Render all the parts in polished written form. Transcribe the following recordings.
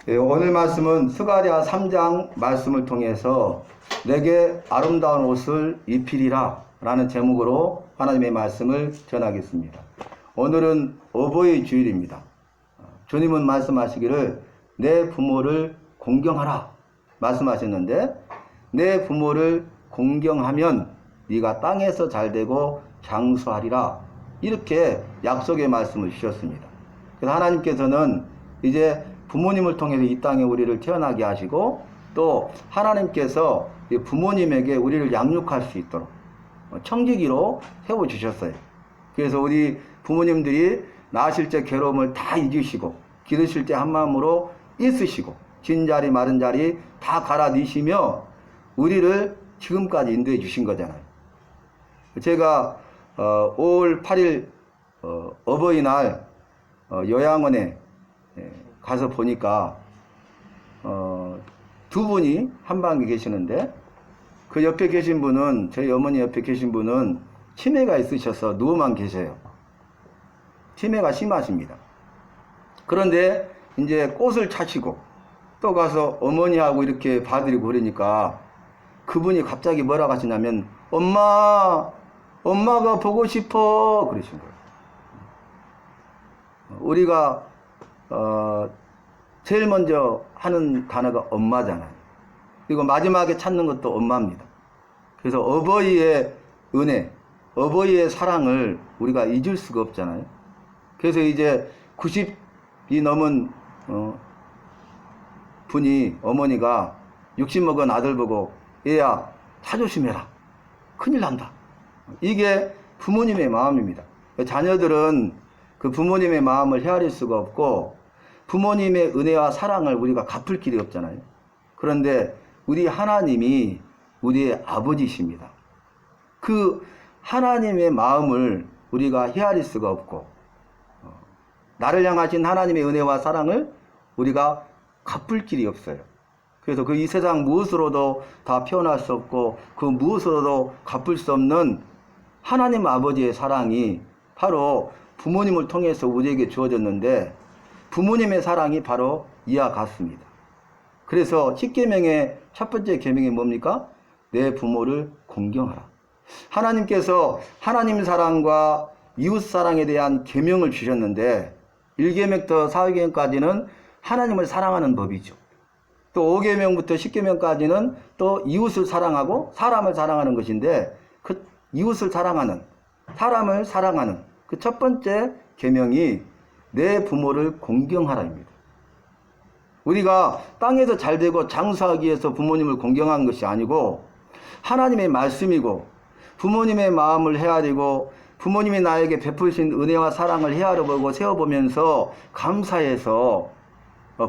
오늘 말씀은 스가랴 3장 말씀을 통해서 내게 아름다운 옷을 입히리라 라는 제목으로 하나님의 말씀을 전하겠습니다. 오늘은 어버이 주일입니다. 주님은 말씀하시기를 내 부모를 공경하라 말씀하셨는데, 내 부모를 공경하면 네가 땅에서 잘되고 장수하리라, 이렇게 약속의 말씀을 주셨습니다. 그래서 하나님께서는 이제 부모님을 통해서 이 땅에 우리를 태어나게 하시고, 또 하나님께서 부모님에게 우리를 양육할 수 있도록 청지기로 세워주셨어요. 그래서 우리 부모님들이 낳으실 때 괴로움을 다 잊으시고, 기르실 때 한마음으로 있으시고, 진 자리 마른 자리 다 갈아넣으시며 우리를 지금까지 인도해 주신 거잖아요. 제가 5월 8일 어버이날 요양원에 가서 보니까 두 분이 한 방에 계시는데, 그 옆에 계신 분은, 저희 어머니 옆에 계신 분은 치매가 있으셔서 누워만 계세요. 치매가 심하십니다. 그런데 이제 꽃을 차시고 또 가서 어머니하고 이렇게 봐드리고 그러니까 그분이 갑자기 뭐라고 하시냐면, 엄마가 보고 싶어 그러신 거예요. 우리가 제일 먼저 하는 단어가 엄마잖아요. 그리고 마지막에 찾는 것도 엄마입니다. 그래서 어버이의 은혜, 어버이의 사랑을 우리가 잊을 수가 없잖아요. 그래서 이제 90이 넘은 분이, 어머니가 60 먹은 아들 보고 얘야 차 조심해라, 큰일 난다, 이게 부모님의 마음입니다. 자녀들은 그 부모님의 마음을 헤아릴 수가 없고, 부모님의 은혜와 사랑을 우리가 갚을 길이 없잖아요. 그런데 우리 하나님이 우리의 아버지십니다. 그 하나님의 마음을 우리가 헤아릴 수가 없고, 나를 향하신 하나님의 은혜와 사랑을 우리가 갚을 길이 없어요. 그래서 그 이 세상 무엇으로도 다 표현할 수 없고, 그 무엇으로도 갚을 수 없는 하나님 아버지의 사랑이 바로 부모님을 통해서 우리에게 주어졌는데, 부모님의 사랑이 바로 이와 같습니다. 그래서 10계명의 첫 번째 계명이 뭡니까? 내 부모를 공경하라. 하나님께서 하나님 사랑과 이웃 사랑에 대한 계명을 주셨는데, 1계명부터 4계명까지는 하나님을 사랑하는 법이죠. 또 5계명부터 10계명까지는 또 이웃을 사랑하고 사람을 사랑하는 것인데, 그 이웃을 사랑하는, 사람을 사랑하는 그 첫 번째 계명이 내 부모를 공경하라입니다. 우리가 땅에서 잘되고 장수하기 위해서 부모님을 공경한 것이 아니고, 하나님의 말씀이고, 부모님의 마음을 헤아리고 부모님이 나에게 베푸신 은혜와 사랑을 헤아려보고 세워보면서 감사해서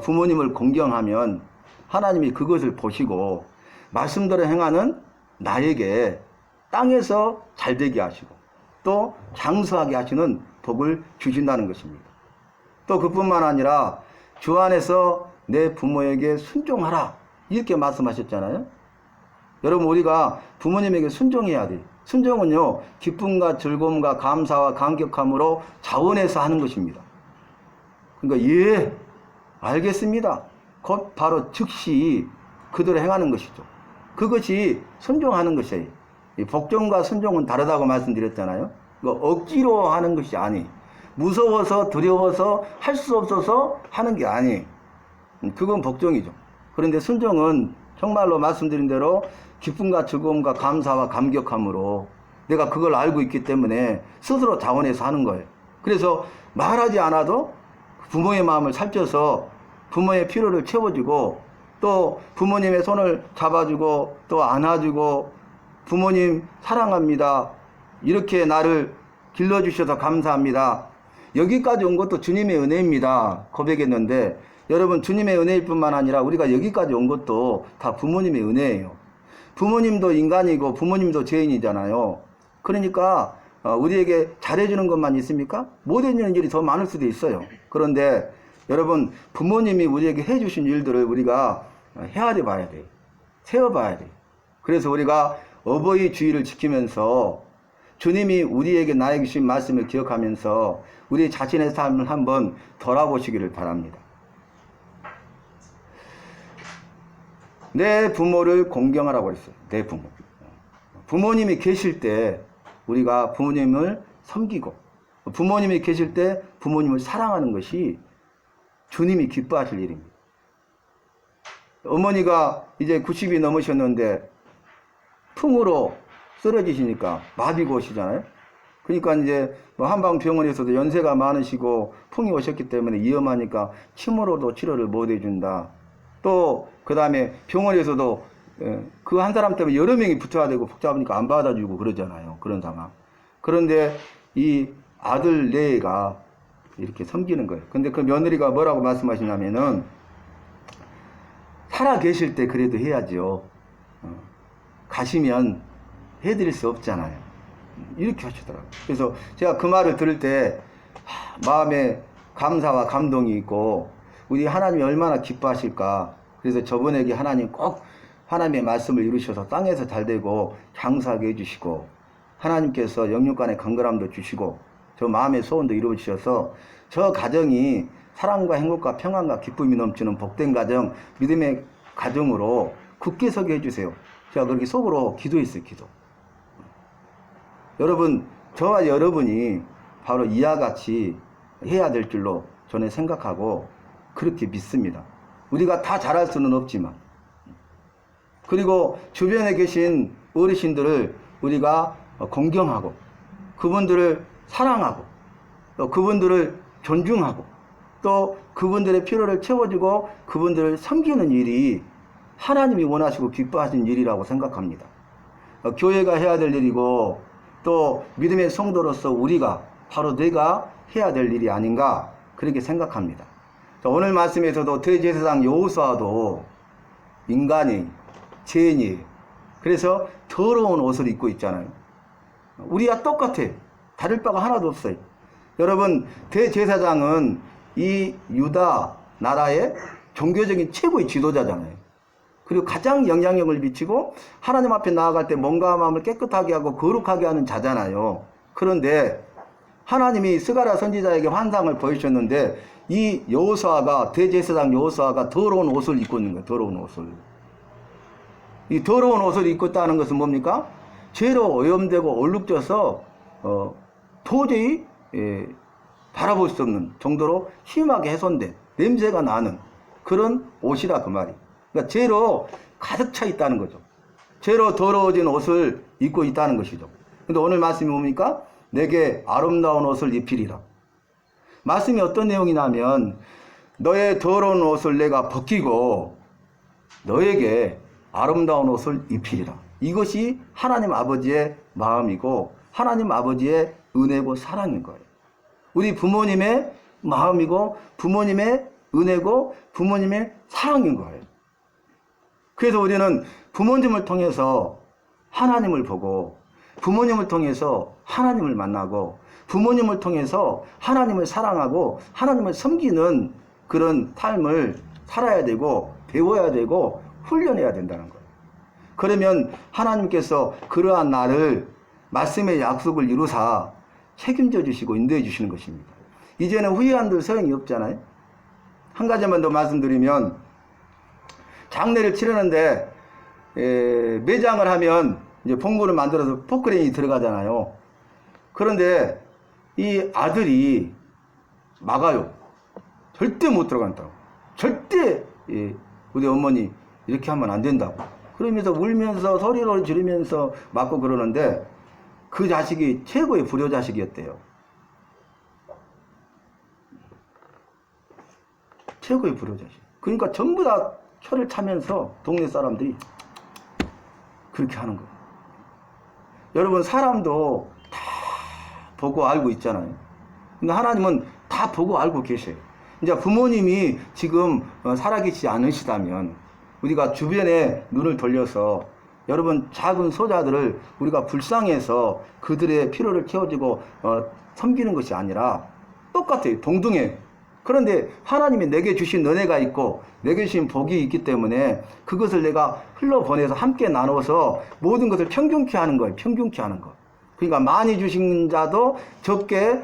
부모님을 공경하면 하나님이 그것을 보시고 말씀대로 행하는 나에게 땅에서 잘되게 하시고 또 장수하게 하시는 복을 주신다는 것입니다. 또 그뿐만 아니라 주 안에서 내 부모에게 순종하라, 이렇게 말씀하셨잖아요. 여러분, 우리가 부모님에게 순종해야 돼요. 순종은요, 기쁨과 즐거움과 감사와 감격함으로 자원해서 하는 것입니다. 그러니까 예, 알겠습니다, 곧 바로 즉시 그대로 행하는 것이죠. 그것이 순종하는 것이에요. 이 복종과 순종은 다르다고 말씀드렸잖아요. 이거 억지로 하는 것이 아니, 무서워서 두려워서 할 수 없어서 하는 게 아니, 그건 복종이죠. 그런데 순종은 정말로 말씀드린 대로 기쁨과 즐거움과 감사와 감격함으로 내가 그걸 알고 있기 때문에 스스로 자원해서 하는 거예요. 그래서 말하지 않아도 부모의 마음을 살펴서 부모의 필요를 채워주고, 또 부모님의 손을 잡아주고 또 안아주고, 부모님 사랑합니다, 이렇게 나를 길러주셔서 감사합니다, 여기까지 온 것도 주님의 은혜입니다 고백했는데, 여러분, 주님의 은혜일 뿐만 아니라 우리가 여기까지 온 것도 다 부모님의 은혜예요. 부모님도 인간이고 부모님도 죄인이잖아요. 그러니까 우리에게 잘해주는 것만 있습니까? 못해주는 일이 더 많을 수도 있어요. 그런데 여러분, 부모님이 우리에게 해주신 일들을 우리가 헤아려 봐야 돼요. 세어봐야 돼요. 그래서 우리가 어버이 주의를 지키면서 주님이 우리에게 나에게 주신 말씀을 기억하면서 우리 자신의 삶을 한번 돌아보시기를 바랍니다. 내 부모를 공경하라고 그랬어요. 내 부모. 부모님이 계실 때 우리가 부모님을 섬기고, 부모님이 계실 때 부모님을 사랑하는 것이 주님이 기뻐하실 일입니다. 어머니가 이제 90이 넘으셨는데 풍으로 쓰러지시니까 마비가 오시잖아요. 그러니까 이제 뭐 한방병원에서도 연세가 많으시고 풍이 오셨기 때문에 위험하니까 침으로도 치료를 못 해준다. 또 그 다음에 병원에서도 그 한 사람 때문에 여러 명이 붙어야 되고 복잡하니까 안 받아주고 그러잖아요. 그런 상황. 그런데 이 아들 내가 이렇게 섬기는 거예요. 근데 그 며느리가 뭐라고 말씀하시냐면은 살아 계실 때 그래도 해야죠. 가시면 해드릴 수 없잖아요. 이렇게 하시더라고요. 그래서 제가 그 말을 들을 때 마음에 감사와 감동이 있고 우리 하나님이 얼마나 기뻐하실까. 그래서 저분에게 하나님 꼭 하나님의 말씀을 이루셔서 땅에서 잘 되고 장수하게 해주시고 하나님께서 영육간의 강건함도 주시고 저 마음의 소원도 이루어 주셔서 저 가정이 사랑과 행복과 평안과 기쁨이 넘치는 복된 가정, 믿음의 가정으로 굳게 서게 해주세요. 제가 그렇게 속으로 기도했어요. 기도. 여러분, 저와 여러분이 바로 이와 같이 해야 될 줄로 저는 생각하고 그렇게 믿습니다. 우리가 다 잘할 수는 없지만, 그리고 주변에 계신 어르신들을 우리가 공경하고 그분들을 사랑하고 또 그분들을 존중하고 또 그분들의 필요를 채워주고 그분들을 섬기는 일이 하나님이 원하시고 기뻐하시는 일이라고 생각합니다. 교회가 해야 될 일이고 또 믿음의 성도로서 우리가 바로 내가 해야 될 일이 아닌가 그렇게 생각합니다. 오늘 말씀에서도 대제사장 여호수아도 인간이 죄인이에요. 그래서 더러운 옷을 입고 있잖아요. 우리와 똑같아. 다를 바가 하나도 없어요. 여러분, 대제사장은 이 유다 나라의 종교적인 최고의 지도자잖아요. 그리고 가장 영향력을 미치고 하나님 앞에 나아갈 때 몸과 마음을 깨끗하게 하고 거룩하게 하는 자잖아요. 그런데 하나님이 스가랴 선지자에게 환상을 보이셨는데 이 여호수아가, 대제사장 여호수아가 더러운 옷을 입고 있는 거예요. 더러운 옷을. 이 더러운 옷을 입고 있다는 것은 뭡니까? 죄로 오염되고 얼룩져서 도저히 바라볼 수 없는 정도로 심하게 훼손된 냄새가 나는 그런 옷이라 그 말이. 그러니까 죄로 가득 차 있다는 거죠. 죄로 더러워진 옷을 입고 있다는 것이죠. 근데 오늘 말씀이 뭡니까? 내게 아름다운 옷을 입히리라. 말씀이 어떤 내용이냐면 너의 더러운 옷을 내가 벗기고 너에게 아름다운 옷을 입히리라. 이것이 하나님 아버지의 마음이고 하나님 아버지의 은혜고 사랑인 거예요. 우리 부모님의 마음이고 부모님의 은혜고 부모님의 사랑인 거예요. 그래서 우리는 부모님을 통해서 하나님을 보고 부모님을 통해서 하나님을 만나고 부모님을 통해서 하나님을 사랑하고 하나님을 섬기는 그런 삶을 살아야 되고 배워야 되고 훈련해야 된다는 거예요. 그러면 하나님께서 그러한 나를 말씀의 약속을 이루사 책임져 주시고 인도해 주시는 것입니다. 이제는 후회한들 소용이 없잖아요. 한 가지만 더 말씀드리면 장례를 치르는데 매장을 하면 이제 봉구를 만들어서 포크레인이 들어가잖아요. 그런데 이 아들이 막아요. 절대 못 들어간다고. 절대 우리 어머니 이렇게 하면 안 된다고. 그러면서 울면서 소리를 지르면서 막고 그러는데 그 자식이 최고의 불효자식이었대요. 최고의 불효자식. 그러니까 전부 다 혀를 차면서 동네 사람들이 그렇게 하는 거예요. 여러분, 사람도 다 보고 알고 있잖아요. 근데 하나님은 다 보고 알고 계셔요. 이제 부모님이 지금 살아계시지 않으시다면 우리가 주변에 눈을 돌려서 여러분 작은 소자들을 우리가 불쌍해서 그들의 필요를 채워주고 섬기는 것이 아니라 똑같아요. 동등해. 그런데 하나님이 내게 주신 은혜가 있고 내게 주신 복이 있기 때문에 그것을 내가 흘러보내서 함께 나눠서 모든 것을 평균케 하는 거예요. 평균케 하는 거. 그러니까 많이 주신 자도 적게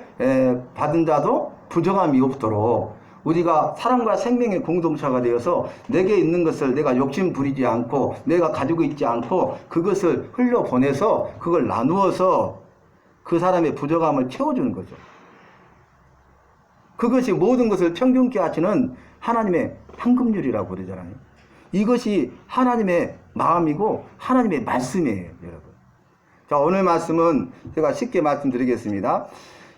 받은 자도 부정함이 없도록 우리가 사랑과 생명의 공동체가 되어서 내게 있는 것을 내가 욕심 부리지 않고 내가 가지고 있지 않고 그것을 흘려보내서 그걸 나누어서 그 사람의 부족함을 채워주는 거죠. 그것이 모든 것을 평균케 하시는 하나님의 황금률이라고 그러잖아요. 이것이 하나님의 마음이고 하나님의 말씀이에요, 여러분. 자, 오늘 말씀은 제가 쉽게 말씀드리겠습니다.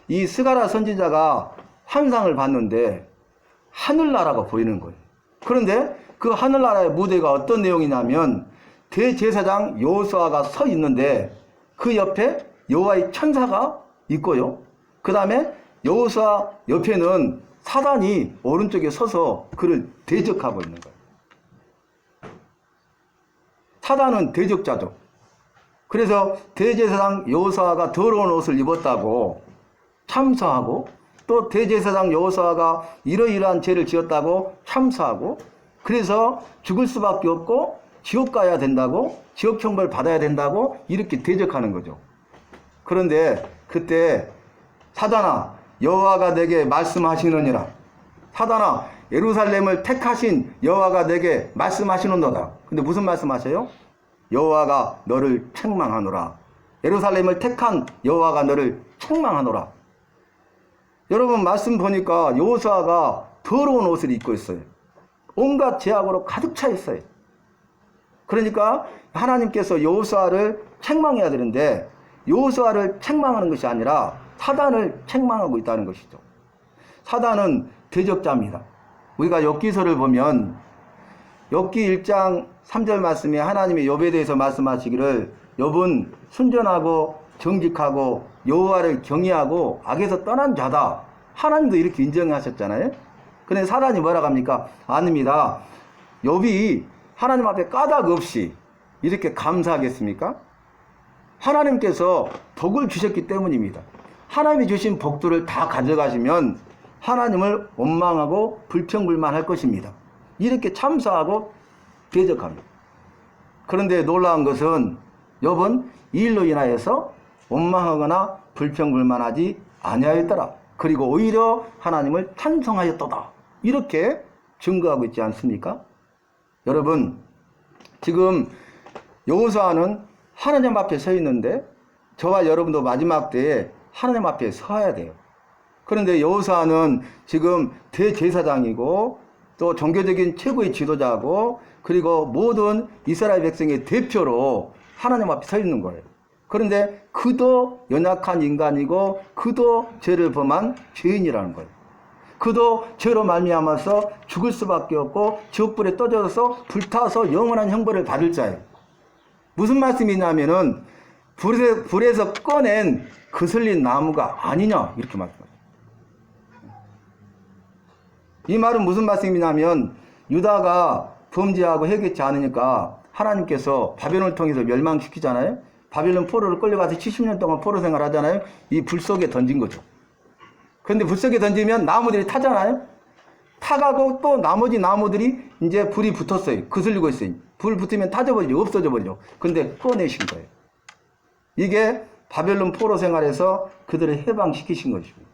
이 스가랴 선지자가 환상을 봤는데 하늘나라가 보이는 거예요. 그런데 그 하늘나라의 무대가 어떤 내용이냐면 대제사장 여호수아가 서 있는데 그 옆에 여호와의 천사가 있고요. 그 다음에 여호수아 옆에는 사단이 오른쪽에 서서 그를 대적하고 있는 거예요. 사단은 대적자죠. 그래서 대제사장 여호수아가 더러운 옷을 입었다고 참사하고 또 대제사장 여호수아가 이러이러한 죄를 지었다고 참사하고 그래서 죽을 수밖에 없고 지옥 가야 된다고 지옥 형벌 받아야 된다고 이렇게 대적하는 거죠. 그런데 그때 사단아 여호와가 내게 말씀하시느니라. 사단아 예루살렘을 택하신 여호와가 내게 말씀하시는도다. 근데 무슨 말씀하세요? 여호와가 너를 책망하노라. 예루살렘을 택한 여호와가 너를 책망하노라. 여러분 말씀 보니까 여호수아가 더러운 옷을 입고 있어요. 온갖 죄악으로 가득 차 있어요. 그러니까 하나님께서 여호수아를 책망해야 되는데 여호수아를 책망하는 것이 아니라 사단을 책망하고 있다는 것이죠. 사단은 대적자입니다. 우리가 욥기서를 보면 욥기 1장 3절 말씀에 하나님이 욥에 대해서 말씀하시기를 욥은 순전하고 정직하고 여호와를 경외하고 악에서 떠난 자다. 하나님도 이렇게 인정하셨잖아요. 그런데 사단이 뭐라고 합니까? 아닙니다. 욥이 하나님 앞에 까닭 없이 이렇게 감사하겠습니까? 하나님께서 복을 주셨기 때문입니다. 하나님이 주신 복들을 다 가져가시면 하나님을 원망하고 불평불만할 것입니다. 이렇게 참사하고 대적합니다. 그런데 놀라운 것은 욥은 이 일로 인하여서 원망하거나 불평불만하지 아니하였더라. 그리고 오히려 하나님을 찬송하였도다. 이렇게 증거하고 있지 않습니까? 여러분 지금 여호수아는 하나님 앞에 서 있는데 저와 여러분도 마지막 때에 하나님 앞에 서야 돼요. 그런데 여호수아는 지금 대제사장이고 또 종교적인 최고의 지도자고 그리고 모든 이스라엘 백성의 대표로 하나님 앞에 서 있는 거예요. 그런데 그도 연약한 인간이고 그도 죄를 범한 죄인이라는 거예요. 그도 죄로 말미암아서 죽을 수밖에 없고 지옥불에 떠져서 불타서 영원한 형벌을 받을 자예요. 무슨 말씀이냐면은 불에서 꺼낸 그슬린 나무가 아니냐 이렇게 말씀하세요. 이 말은 무슨 말씀이냐면 유다가 범죄하고 회개치 않으니까 하나님께서 바벨론을 통해서 멸망시키잖아요. 바벨론 포로를 끌려가서 70년 동안 포로 생활하잖아요. 이 불 속에 던진 거죠. 그런데 불 속에 던지면 나무들이 타잖아요. 타가고 또 나머지 나무들이 이제 불이 붙었어요. 그슬리고 있어요. 불 붙으면 타져버리죠. 없어져 버리죠. 근데 꺼내신 거예요. 이게 바벨론 포로 생활에서 그들을 해방시키신 것입니다.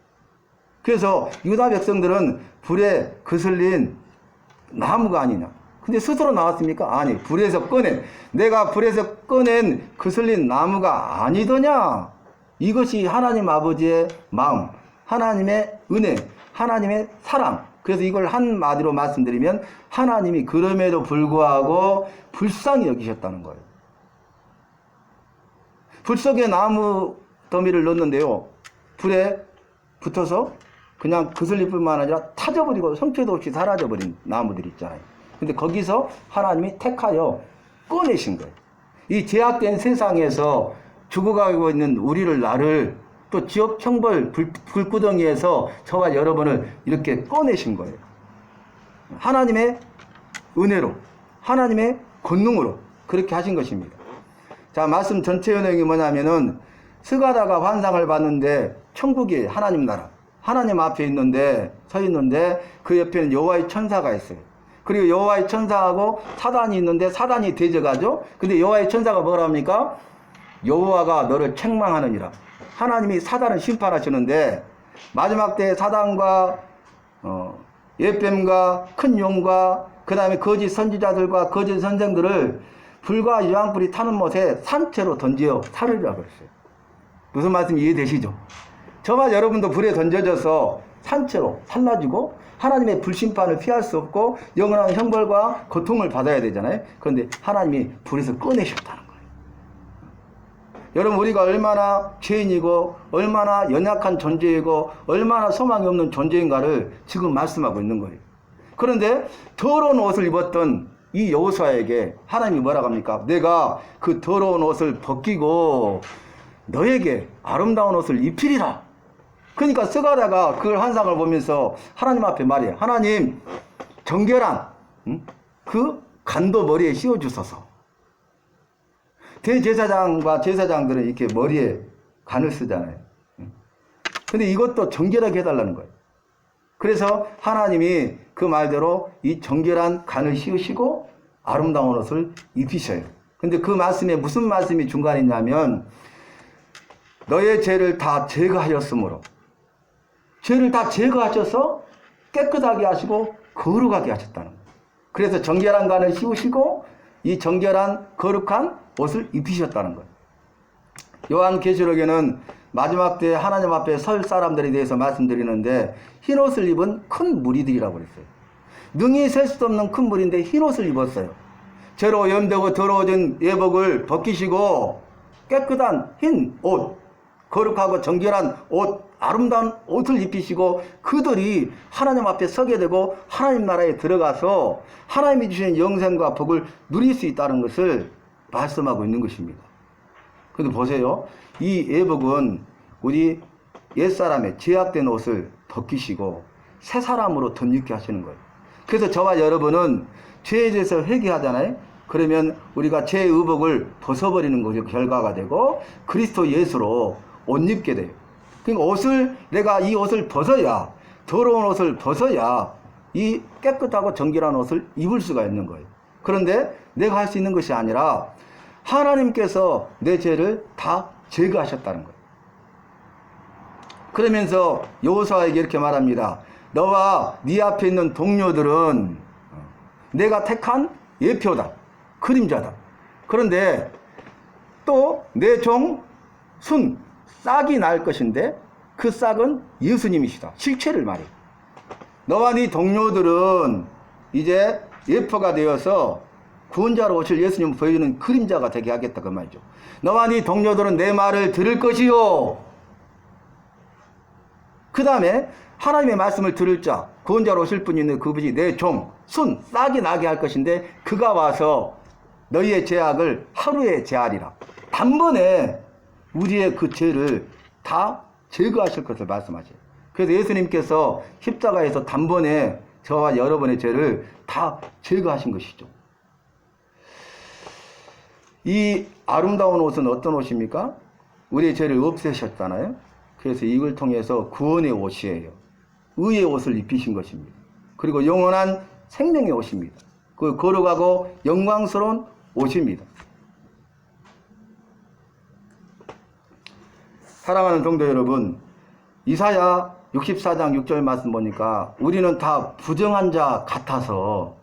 그래서 유다 백성들은 불에 그슬린 나무가 아니냐. 근데 스스로 나왔습니까? 아니, 불에서 꺼낸, 내가 불에서 꺼낸 그슬린 나무가 아니더냐. 이것이 하나님 아버지의 마음, 하나님의 은혜, 하나님의 사랑. 그래서 이걸 한마디로 말씀드리면 하나님이 그럼에도 불구하고 불쌍히 여기셨다는 거예요. 불 속에 나무 더미를 넣었는데요. 불에 붙어서 그냥 그슬릴 뿐만 아니라 타져버리고 성체도 없이 사라져버린 나무들 있잖아요. 근데 거기서 하나님이 택하여 꺼내신 거예요. 이 제약된 세상에서 죽어가고 있는 우리를 나를 또 지옥 형벌 불구덩이에서 저와 여러분을 이렇게 꺼내신 거예요. 하나님의 은혜로, 하나님의 권능으로 그렇게 하신 것입니다. 자, 말씀 전체 내용이 뭐냐면은 스가랴가 환상을 봤는데 천국이 하나님 나라, 하나님 앞에 있는데 서 있는데 그 옆에는 여호와의 천사가 있어요. 그리고 여호와의 천사하고 사단이 있는데 사단이 대적하죠. 근데 여호와의 천사가 뭐라 합니까? 여호와가 너를 책망하느니라. 하나님이 사단을 심판하시는데 마지막 때 사단과 옛뱀과 큰 용과 그 다음에 거짓 선지자들과 거짓 선생들을 불과 유황불이 타는 못에 산채로 던져 살으리라 그랬어요. 무슨 말씀 이해되시죠? 저와 여러분도 불에 던져져서 산채로 살라지고 하나님의 불심판을 피할 수 없고 영원한 형벌과 고통을 받아야 되잖아요. 그런데 하나님이 불에서 꺼내셨다는 거예요. 여러분, 우리가 얼마나 죄인이고 얼마나 연약한 존재이고 얼마나 소망이 없는 존재인가를 지금 말씀하고 있는 거예요. 그런데 더러운 옷을 입었던 이 여호수아에게 하나님이 뭐라고 합니까? 내가 그 더러운 옷을 벗기고 너에게 아름다운 옷을 입히리라. 그러니까 스가랴가 그 환상을 보면서 하나님 앞에 말해요. 하나님, 정결한 그 간도 머리에 씌워주소서. 대제사장과 제사장들은 이렇게 머리에 간을 쓰잖아요. 근데 이것도 정결하게 해달라는 거예요. 그래서 하나님이 그 말대로 이 정결한 간을 씌우시고 아름다운 옷을 입히셔요. 근데 그 말씀에 무슨 말씀이 중간에 있냐면 너의 죄를 다 제거하였으므로, 죄를 다 제거하셔서 깨끗하게 하시고 거룩하게 하셨다는 거예요. 그래서 정결한 간을 씌우시고 이 정결한 거룩한 옷을 입히셨다는 거예요. 요한계시록에는 마지막 때 하나님 앞에 설 사람들에 대해서 말씀드리는데 흰옷을 입은 큰 무리들이라고 그랬어요. 능히 셀 수도 없는 큰 무리인데 흰옷을 입었어요. 죄로 오염되고 더러워진 예복을 벗기시고 깨끗한 흰 옷, 거룩하고 정결한 옷, 아름다운 옷을 입히시고 그들이 하나님 앞에 서게 되고 하나님 나라에 들어가서 하나님이 주신 영생과 복을 누릴 수 있다는 것을 말씀하고 있는 것입니다. 근데 보세요. 이 예복은 우리 옛사람의 죄악된 옷을 벗기시고 새 사람으로 덧입게 하시는 거예요. 그래서 저와 여러분은 죄에 대해서 회개하잖아요. 그러면 우리가 죄의 의복을 벗어버리는 것이 결과가 되고 그리스도 예수로 옷 입게 돼요. 그러니까 내가 이 옷을 벗어야, 더러운 옷을 벗어야 이 깨끗하고 정결한 옷을 입을 수가 있는 거예요. 그런데 내가 할 수 있는 것이 아니라 하나님께서 내 죄를 다 제거하셨다는 거예요. 그러면서 여호수아에게 이렇게 말합니다. 너와 네 앞에 있는 동료들은 내가 택한 예표다, 그림자다. 그런데 또 내 종 순, 싹이 날 것인데 그 싹은 예수님이시다. 실체를 말해요. 너와 네 동료들은 이제 예표가 되어서 구원자로 오실 예수님을 보여주는 그림자가 되게 하겠다 그 말이죠. 너와 네 동료들은 내 말을 들을 것이요. 그 다음에 하나님의 말씀을 들을 자, 구원자로 오실 분이 있는 그분이 내 종, 순, 싹이 나게 할 것인데 그가 와서 너희의 죄악을 하루에 제하리라. 단번에 우리의 그 죄를 다 제거하실 것을 말씀하셔요. 그래서 예수님께서 십자가에서 단번에 저와 여러분의 죄를 다 제거하신 것이죠. 이 아름다운 옷은 어떤 옷입니까? 우리의 죄를 없애셨잖아요. 그래서 이걸 통해서 구원의 옷이에요. 의의 옷을 입히신 것입니다. 그리고 영원한 생명의 옷입니다. 그 거룩하고 영광스러운 옷입니다. 사랑하는 성도 여러분, 이사야 64장 6절 말씀 보니까 우리는 다 부정한 자 같아서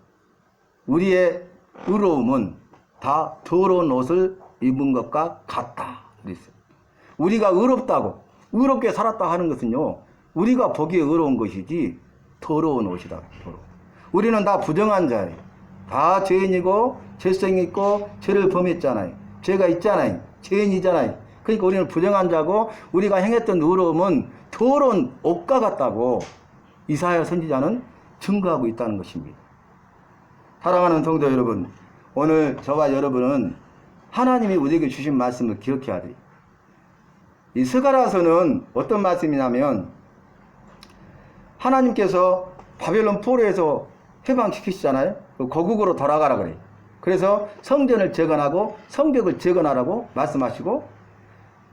우리의 의로움은 다 더러운 옷을 입은 것과 같다. 그랬어요. 우리가 의롭다고, 의롭게 살았다 하는 것은요, 우리가 보기에 의로운 것이지 더러운 옷이다. 우리는 다 부정한 자예요. 다 죄인이고 죄성이 있고 죄를 범했잖아요. 죄가 있잖아요. 죄인이잖아요. 그러니까 우리는 부정한 자고 우리가 행했던 의로움은 더러운 옷과 같다고 이사야 선지자는 증거하고 있다는 것입니다. 사랑하는 성도 여러분, 오늘 저와 여러분은 하나님이 우리에게 주신 말씀을 기억해야 돼요. 이 스가랴서는 어떤 말씀이냐면 하나님께서 바벨론 포로에서 해방시키시잖아요. 거국으로 돌아가라 그래요. 그래서 성전을 재건하고 성벽을 재건하라고 말씀하시고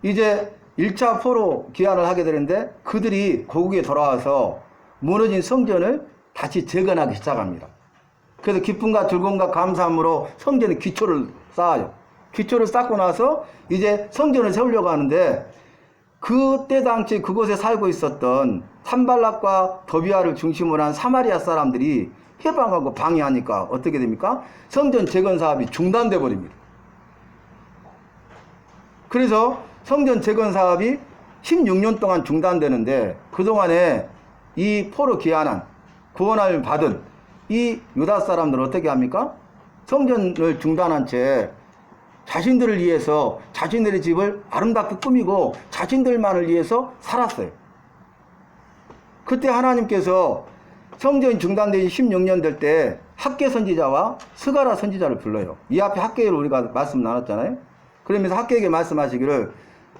이제 1차 포로 귀환을 하게 되는데 그들이 고국에 돌아와서 무너진 성전을 다시 재건하기 시작합니다. 그래서 기쁨과 즐거움과 감사함으로 성전의 기초를 쌓아요. 기초를 쌓고 나서 이제 성전을 세우려고 하는데 그때 당시 그곳에 살고 있었던 산발락과 더비아를 중심으로 한 사마리아 사람들이 해방하고 방해하니까 어떻게 됩니까? 성전 재건 사업이 중단돼 버립니다. 그래서 성전 재건 사업이 16년 동안 중단되는데, 그동안에 이 포로 귀환한 구원을 받은 이 유다 사람들은 어떻게 합니까? 성전을 중단한 채 자신들을 위해서 자신들의 집을 아름답게 꾸미고 자신들만을 위해서 살았어요. 그때 하나님께서 성전이 중단된 16년 될 때 학개 선지자와 스가랴 선지자를 불러요. 이 앞에 학개를 우리가 말씀 나눴잖아요. 그러면서 학개에게 말씀하시기를,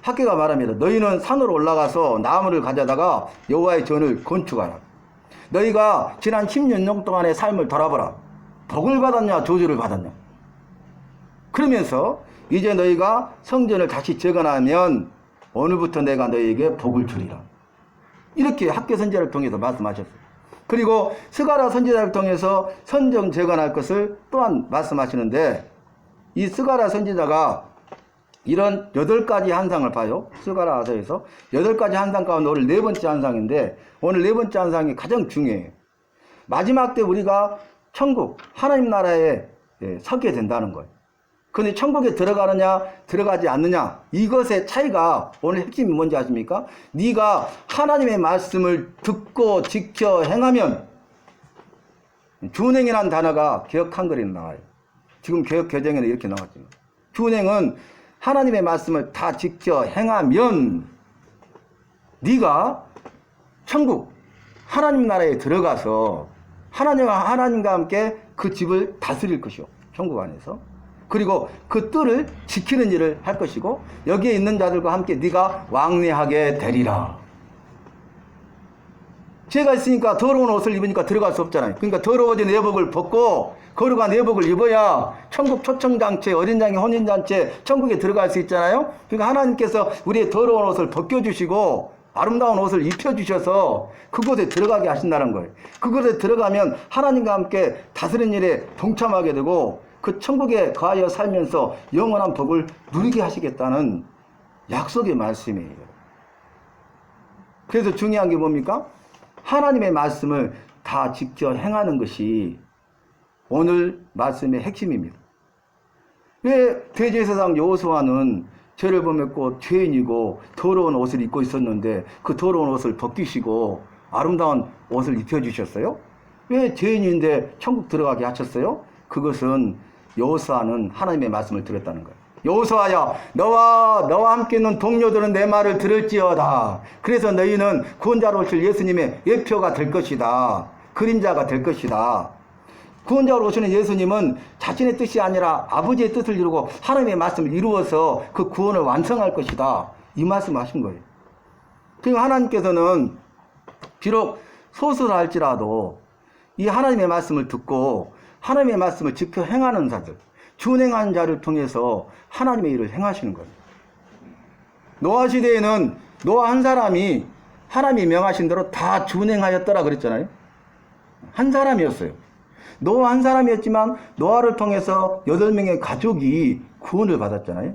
학개가 말합니다. 너희는 산으로 올라가서 나무를 가져다가 여호와의 전을 건축하라. 너희가 지난 16년 동안의 삶을 돌아보라. 복을 받았냐 저주를 받았냐. 그러면서 이제 너희가 성전을 다시 재건하면 오늘부터 내가 너희에게 복을 주리라. 이렇게 학개 선지자를 통해서 말씀하셨어요. 그리고 스가랴 선지자를 통해서 성전 재건할 것을 또한 말씀하시는데, 이 스가랴 선지자가 이런 8가지 환상을 봐요. 스가랴서에서 8가지 환상 가운데 오늘 4번째 환상인데, 오늘 4번째 환상이 가장 중요해요. 마지막 때 우리가 천국 하나님 나라에 서게 된다는 거예요. 근데 천국에 들어가느냐 들어가지 않느냐, 이것의 차이가 오늘 핵심이 뭔지 아십니까? 네가 하나님의 말씀을 듣고 지켜 행하면, 준행이라는 단어가 개역 한글에 나와요. 지금 개역 개정에는 이렇게 나왔죠. 준행은 하나님의 말씀을 다 지켜 행하면 네가 천국 하나님 나라에 들어가서 하나님과 함께 그 집을 다스릴 것이요, 천국 안에서. 그리고 그 뜰을 지키는 일을 할 것이고, 여기에 있는 자들과 함께 네가 왕래하게 되리라. 죄가 있으니까 더러운 옷을 입으니까 들어갈 수 없잖아요. 그러니까 더러워진 내복을 벗고 거룩한 내복을 입어야 천국 초청장체, 어린 양의 혼인잔치, 천국에 들어갈 수 있잖아요. 그러니까 하나님께서 우리의 더러운 옷을 벗겨주시고 아름다운 옷을 입혀주셔서 그곳에 들어가게 하신다는 거예요. 그곳에 들어가면 하나님과 함께 다스리는 일에 동참하게 되고, 그 천국에 거하여 살면서 영원한 복을 누리게 하시겠다는 약속의 말씀이에요. 그래서 중요한 게 뭡니까? 하나님의 말씀을 다 지켜 행하는 것이 오늘 말씀의 핵심입니다. 왜 대제사장 여호수아는 죄를 범했고 죄인이고 더러운 옷을 입고 있었는데 그 더러운 옷을 벗기시고 아름다운 옷을 입혀주셨어요? 왜 죄인인데 천국 들어가게 하셨어요? 그것은 여호수아는 하나님의 말씀을 들었다는 거예요. 여호수아야, 너와 함께 있는 동료들은 내 말을 들을지어다. 그래서 너희는 구원자로 오실 예수님의 예표가 될 것이다. 그림자가 될 것이다. 구원자로 오시는 예수님은 자신의 뜻이 아니라 아버지의 뜻을 이루고 하나님의 말씀을 이루어서 그 구원을 완성할 것이다. 이 말씀을 하신 거예요. 그러니까 하나님께서는 비록 소수할지라도 이 하나님의 말씀을 듣고 하나님의 말씀을 지켜 행하는 자들, 준행하는 자를 통해서 하나님의 일을 행하시는 거예요. 노아 시대에는 노아 한 사람이 하나님이 명하신 대로 다 준행하였더라 그랬잖아요. 한 사람이었어요. 노아 한 사람이었지만 노아를 통해서 8명의 가족이 구원을 받았잖아요.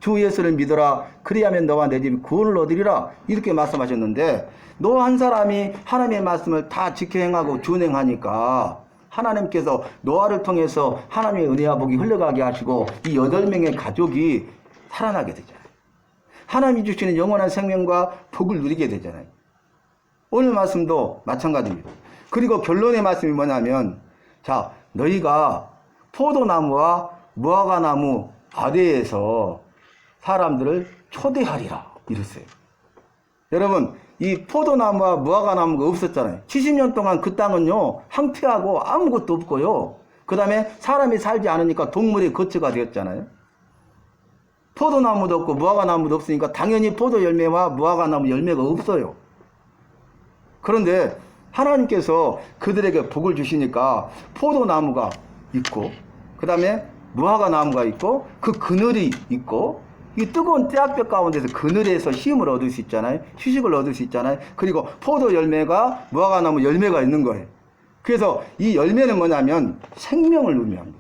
주 예수를 믿어라. 그리하면 너와 내 집이 구원을 얻으리라. 이렇게 말씀하셨는데, 노아 한 사람이 하나님의 말씀을 다 지켜 행하고 준행하니까 하나님께서 노아를 통해서 하나님의 은혜와 복이 흘러가게 하시고 이 8명의 가족이 살아나게 되잖아요. 하나님이 주시는 영원한 생명과 복을 누리게 되잖아요. 오늘 말씀도 마찬가지입니다. 그리고 결론의 말씀이 뭐냐면, 자, 너희가 포도나무와 무화과나무 아래에서 사람들을 초대하리라 이랬어요. 여러분, 이 포도나무와 무화과나무가 없었잖아요. 70년 동안 그 땅은요 황폐하고 아무것도 없고요, 그 다음에 사람이 살지 않으니까 동물의 거처가 되었잖아요. 포도나무도 없고 무화과나무도 없으니까 당연히 포도 열매와 무화과나무 열매가 없어요. 그런데 하나님께서 그들에게 복을 주시니까 포도나무가 있고, 그 다음에 무화과나무가 있고, 그 그늘이 있고, 이 뜨거운 태양볕 가운데서 그늘에서 쉼을 얻을 수 있잖아요. 휴식을 얻을 수 있잖아요. 그리고 포도 열매가, 무화과나무 열매가 있는 거예요. 그래서 이 열매는 뭐냐면 생명을 의미합니다.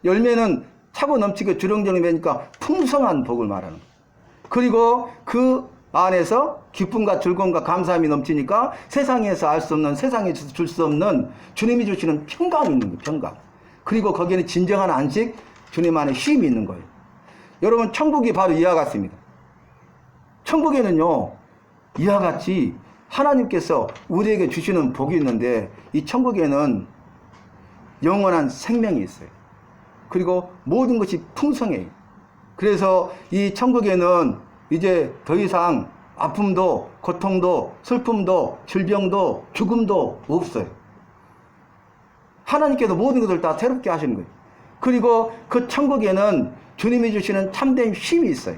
열매는 차고 넘치게 주렁주렁 매니까 풍성한 복을 말하는 거예요. 그리고 그 안에서 기쁨과 즐거움과 감사함이 넘치니까 세상에서 알 수 없는, 세상에서 줄 수 없는 주님이 주시는 평강이 있는 거예요. 평강. 그리고 거기에는 진정한 안식, 주님 안에 쉼이 있는 거예요. 여러분, 천국이 바로 이와 같습니다. 천국에는요, 이와 같이 하나님께서 우리에게 주시는 복이 있는데, 이 천국에는 영원한 생명이 있어요. 그리고 모든 것이 풍성해요. 그래서 이 천국에는 이제 더 이상 아픔도, 고통도, 슬픔도, 질병도, 죽음도 없어요. 하나님께서 모든 것을 다 새롭게 하시는 거예요. 그리고 그 천국에는 주님이 주시는 참된 쉼이 있어요.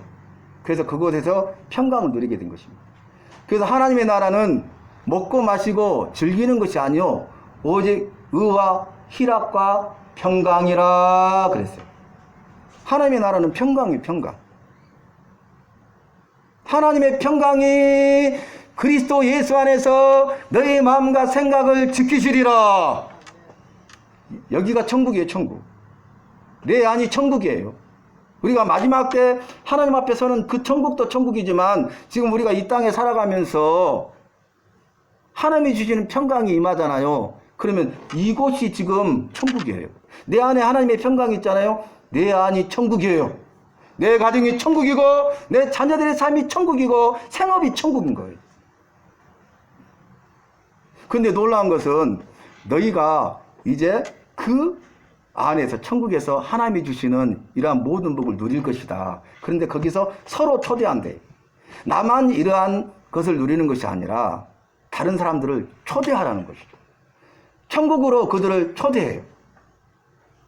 그래서 그곳에서 평강을 누리게 된 것입니다. 그래서 하나님의 나라는 먹고 마시고 즐기는 것이 아니요 오직 의와 희락과 평강이라 그랬어요. 하나님의 나라는 평강이에요. 평강. 하나님의 평강이 그리스도 예수 안에서 너의 마음과 생각을 지키시리라. 여기가 천국이에요. 천국. 내 안이 천국이에요. 우리가 마지막 때 하나님 앞에 서는 그 천국도 천국이지만 지금 우리가 이 땅에 살아가면서 하나님이 주시는 평강이 임하잖아요. 그러면 이곳이 지금 천국이에요. 내 안에 하나님의 평강이 있잖아요. 내 안이 천국이에요. 내 가정이 천국이고 내 자녀들의 삶이 천국이고 생업이 천국인 거예요. 근데 놀라운 것은 너희가 이제 그 안에서 천국에서 하나님이 주시는 이러한 모든 복을 누릴 것이다. 그런데 거기서 서로 초대한대. 나만 이러한 것을 누리는 것이 아니라 다른 사람들을 초대하라는 것이죠. 천국으로 그들을 초대해요.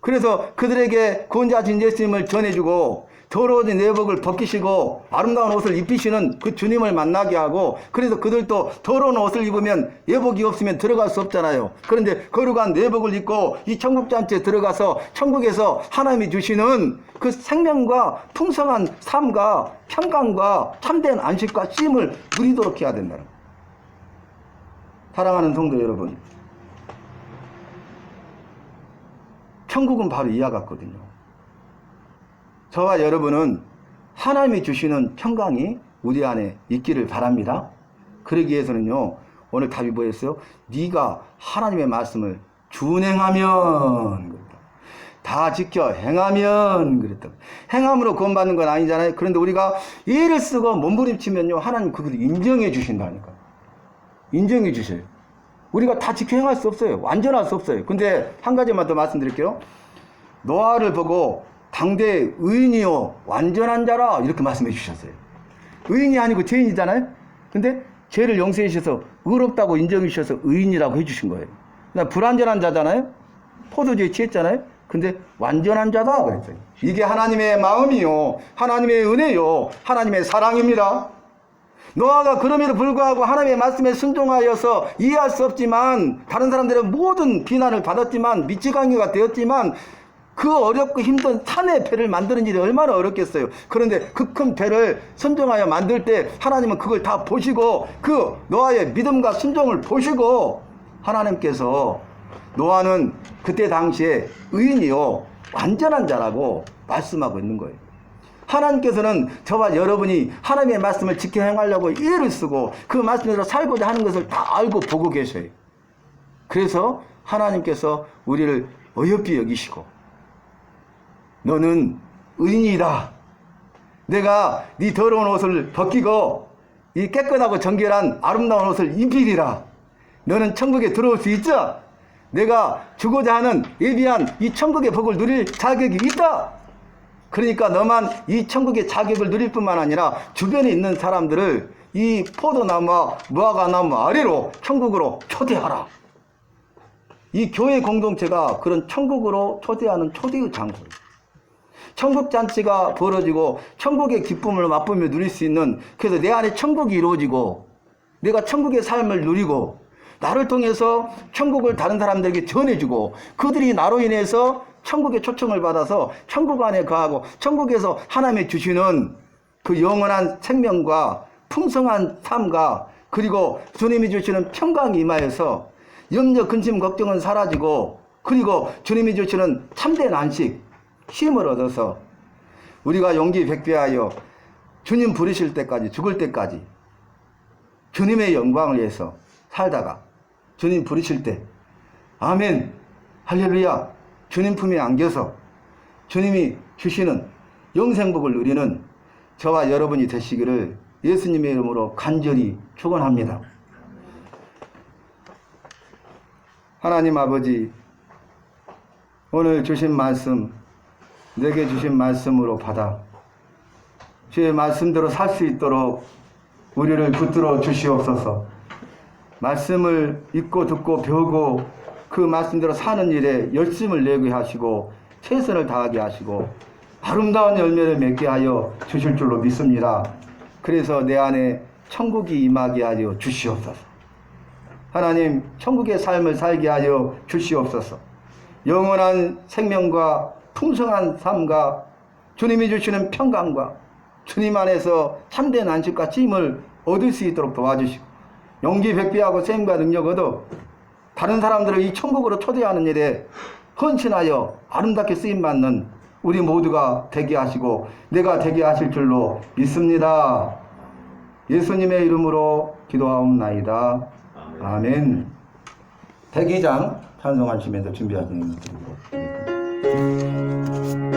그래서 그들에게 구원자신 예수님을 전해주고 더러운 내복을 벗기시고 아름다운 옷을 입히시는 그 주님을 만나게 하고, 그래서 그들도 더러운 옷을 입으면 예복이 없으면 들어갈 수 없잖아요. 그런데 거룩한 내복을 입고 이 천국잔치에 들어가서 천국에서 하나님이 주시는 그 생명과 풍성한 삶과 평강과 참된 안식과 쉼을 누리도록 해야 된다는 거예요. 사랑하는 성도 여러분, 천국은 바로 이와 같거든요. 저와 여러분은 하나님이 주시는 평강이 우리 안에 있기를 바랍니다. 그러기 위해서는요, 오늘 답이 뭐였어요? 네가 하나님의 말씀을 준행하면 그랬다. 다 지켜 행하면 그랬다. 행함으로 구원받는 건 아니잖아요. 그런데 우리가 예를 쓰고 몸부림치면요, 하나님 그걸 인정해 주신다니까. 인정해 주셔요. 우리가 다 지켜 행할 수 없어요. 완전할 수 없어요. 근데 한 가지만 더 말씀드릴게요. 노아를 보고 당대 의인이요 완전한 자라 이렇게 말씀해 주셨어요. 의인이 아니고 죄인이잖아요. 근데 죄를 용서해 주셔서 의롭다고 인정해 주셔서 의인이라고 해주신 거예요. 그러니까 불완전한 자잖아요. 포도주에 취했잖아요. 근데 완전한 자다 그랬어요. 이게 하나님의 마음이요, 하나님의 은혜요, 하나님의 사랑입니다. 노아가 그럼에도 불구하고 하나님의 말씀에 순종하여서 이해할 수 없지만, 다른 사람들은 모든 비난을 받았지만, 미치광이가 되었지만, 그 어렵고 힘든 산의 배를 만드는 일이 얼마나 어렵겠어요. 그런데 그 큰 배를 선정하여 만들 때 하나님은 그걸 다 보시고, 그 노아의 믿음과 순종을 보시고, 하나님께서 노아는 그때 당시에 의인이요 완전한 자라고 말씀하고 있는 거예요. 하나님께서는 저와 여러분이 하나님의 말씀을 지켜 행하려고 이해를 쓰고 그 말씀대로 살고자 하는 것을 다 알고 보고 계셔요. 그래서 하나님께서 우리를 어여삐 여기시고, 너는 의인이다. 내가 네 더러운 옷을 벗기고 이 깨끗하고 정결한 아름다운 옷을 입히리라. 너는 천국에 들어올 수 있죠? 내가 주고자 하는 예비한 이 천국의 복을 누릴 자격이 있다. 그러니까 너만 이 천국의 자격을 누릴 뿐만 아니라 주변에 있는 사람들을 이 포도나무와 무화과나무 아래로 천국으로 초대하라. 이 교회 공동체가 그런 천국으로 초대하는 초대의 장소예요. 천국잔치가 벌어지고 천국의 기쁨을 맛보며 누릴 수 있는, 그래서 내 안에 천국이 이루어지고 내가 천국의 삶을 누리고 나를 통해서 천국을 다른 사람들에게 전해주고 그들이 나로 인해서 천국의 초청을 받아서 천국 안에 거하고 천국에서 하나님이 주시는 그 영원한 생명과 풍성한 삶과 그리고 주님이 주시는 평강이 임하여서 염려, 근심, 걱정은 사라지고 그리고 주님이 주시는 참된 안식, 힘을 얻어서 우리가 용기 백배하여 주님 부르실 때까지, 죽을 때까지 주님의 영광을 위해서 살다가 주님 부르실 때 아멘 할렐루야 주님 품에 안겨서 주님이 주시는 영생복을 누리는 저와 여러분이 되시기를 예수님의 이름으로 간절히 축원합니다. 하나님 아버지, 오늘 주신 말씀, 내게 주신 말씀으로 받아 주의 말씀대로 살 수 있도록 우리를 붙들어 주시옵소서. 말씀을 읽고 듣고 배우고 그 말씀대로 사는 일에 열심을 내게 하시고 최선을 다하게 하시고 아름다운 열매를 맺게 하여 주실 줄로 믿습니다. 그래서 내 안에 천국이 임하게 하여 주시옵소서. 하나님, 천국의 삶을 살게 하여 주시옵소서. 영원한 생명과 풍성한 삶과 주님이 주시는 평강과 주님 안에서 참된 안식과 찜을 얻을 수 있도록 도와주시고 용기 백배하고 셈과 능력 얻어 다른 사람들을 이 천국으로 초대하는 일에 헌신하여 아름답게 쓰임받는 우리 모두가 되게 하시고 내가 되게 하실 줄로 믿습니다. 예수님의 이름으로 기도하옵나이다. 아멘. 대기장 찬송하시면서 준비하시는 것입니다.